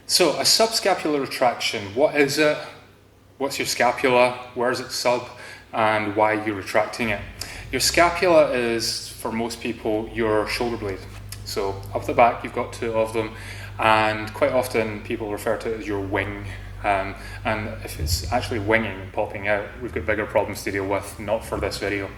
So a subscapular retraction, what is it? What's your scapula? Where is it sub? And why are you retracting it? Your scapula is, for most people, your shoulder blade. So up the back, you've got two of them, and quite often people refer to it as your wing. And if it's actually winging and popping out, we've got bigger problems to deal with, not for this video.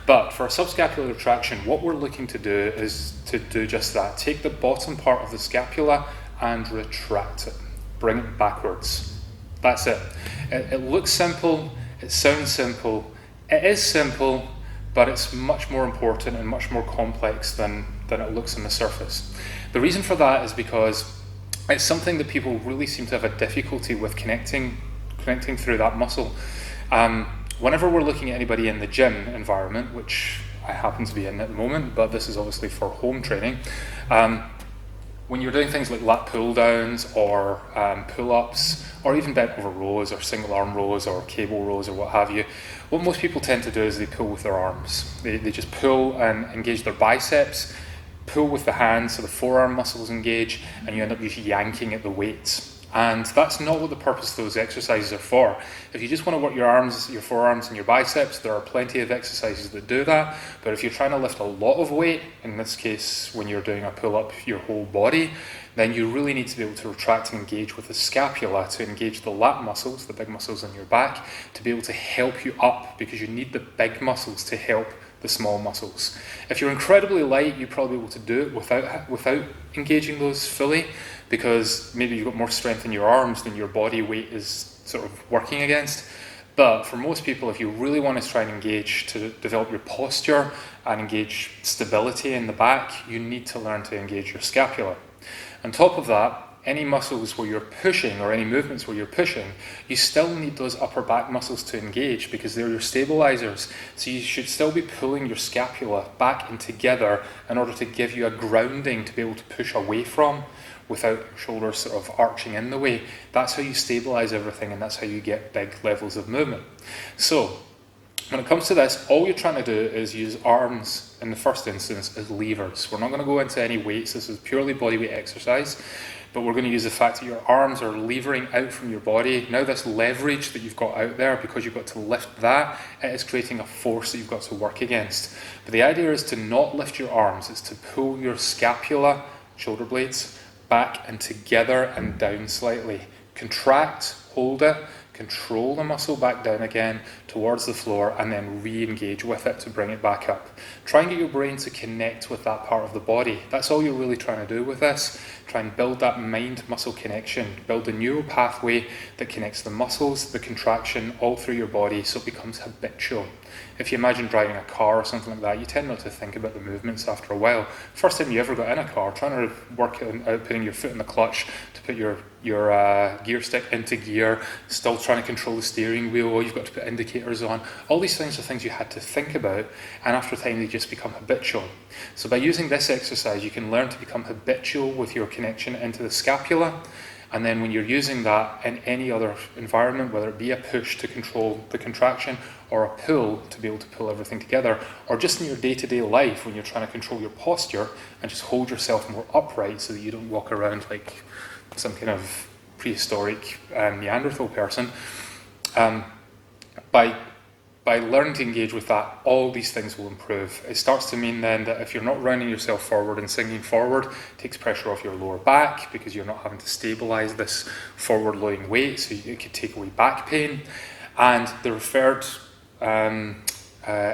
But for a subscapular retraction, what we're looking to do is to do just that. Take the bottom part of the scapula and retract it. Bring it backwards. That's it. It looks simple, it sounds simple, it is simple, but it's much more important and much more complex than it looks on the surface. The reason for that is because it's something that people really seem to have a difficulty with connecting through that muscle. Whenever we're looking at anybody in the gym environment, which I happen to be in at the moment, but this is obviously for home training, when you're doing things like lat pull downs or pull-ups, or even bent over rows or single arm rows or cable rows or what have you, what most people tend to do is they pull with their arms. They just pull and engage their biceps, pull with the hands so the forearm muscles engage, and you end up just yanking at the weights. And that's not what the purpose of those exercises are for. If you just want to work your arms, your forearms and your biceps, there are plenty of exercises that do that. But if you're trying to lift a lot of weight, in this case when you're doing a pull-up your whole body, then you really need to be able to retract and engage with the scapula to engage the lat muscles, the big muscles on your back, to be able to help you up, because you need the big muscles to help the small muscles. If you're incredibly light, you're probably able to do it without engaging those fully, because maybe you've got more strength in your arms than your body weight is sort of working against. But for most people, if you really want to try and engage to develop your posture and engage stability in the back, you need to learn to engage your scapula. On top of that, any muscles where you're pushing or any movements where you're pushing, you still need those upper back muscles to engage because they're your stabilizers. So you should still be pulling your scapula back and together in order to give you a grounding to be able to push away from without your shoulders sort of arching in the way. That's how you stabilize everything, and that's how you get big levels of movement. So when it comes to this, all you're trying to do is use arms in the first instance as levers. We're not going to go into any weights. This is purely bodyweight exercise. But we're going to use the fact that your arms are levering out from your body. Now this leverage that you've got out there, because you've got to lift that, it is creating a force that you've got to work against. But the idea is to not lift your arms, it's to pull your scapula, shoulder blades, back and together and down slightly. Contract, hold it, control the muscle back down again towards the floor, and then re-engage with it to bring it back up. Try and get your brain to connect with that part of the body. That's all you're really trying to do with this. Try and build that mind-muscle connection. Build a neural pathway that connects the muscles, the contraction, all through your body so it becomes habitual. If you imagine driving a car or something like that, you tend not to think about the movements after a while. First time you ever got in a car, trying to work out putting your foot in the clutch to put your gear stick into gear, still trying to control the steering wheel, you've got to put indicators on. All these things are things you had to think about, and after time they just become habitual. So by using this exercise, you can learn to become habitual with your connection into the scapula, and then when you're using that in any other environment, whether it be a push to control the contraction or a pull to be able to pull everything together, or just in your day-to-day life when you're trying to control your posture and just hold yourself more upright so that you don't walk around like some kind of prehistoric Neanderthal person, by learning to engage with that, all these things will improve. It starts to mean then that if you're not rounding yourself forward and sinking forward, it takes pressure off your lower back because you're not having to stabilize this forward-loading weight, so it could take away back pain. And the referred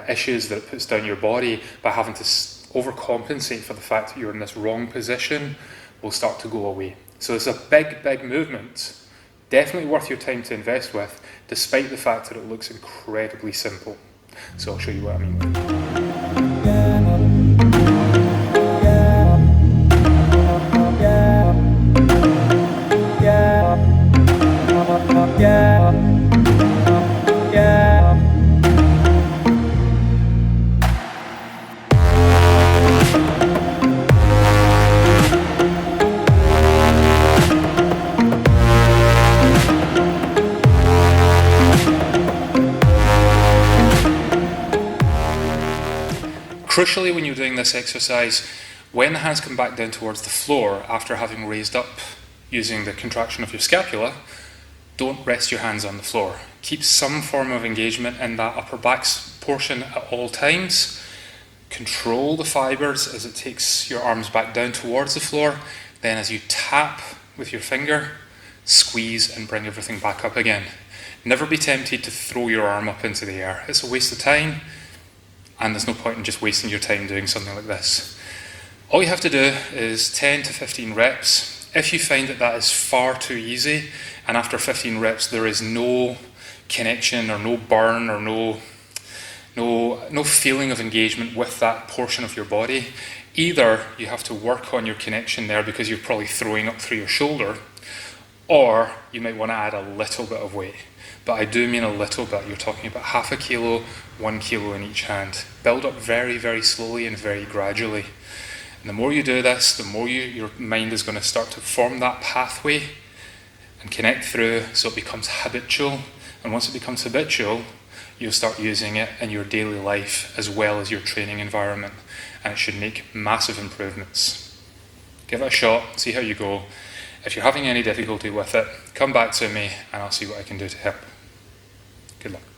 issues that it puts down your body by having to overcompensate for the fact that you're in this wrong position will start to go away. So it's a big, big movement. Definitely worth your time to invest with, despite the fact that it looks incredibly simple. So I'll show you what I mean. Crucially, when you're doing this exercise, when the hands come back down towards the floor after having raised up using the contraction of your scapula, don't rest your hands on the floor. Keep some form of engagement in that upper back portion at all times. Control the fibers as it takes your arms back down towards the floor. Then as you tap with your finger, squeeze and bring everything back up again. Never be tempted to throw your arm up into the air. It's a waste of time, and there's no point in just wasting your time doing something like this. All you have to do is 10 to 15 reps. If you find that that is far too easy, and after 15 reps there is no connection or no burn or no feeling of engagement with that portion of your body, either you have to work on your connection there because you're probably throwing up through your shoulder, or you might want to add a little bit of weight. But I do mean a little bit. You're talking about half a kilo, 1 kilo in each hand. Build up very, very slowly and very gradually. And the more you do this, the more your mind is going to start to form that pathway and connect through, so it becomes habitual. And once it becomes habitual, you'll start using it in your daily life as well as your training environment. And it should make massive improvements. Give it a shot, see how you go. If you're having any difficulty with it, come back to me and I'll see what I can do to help. Good luck.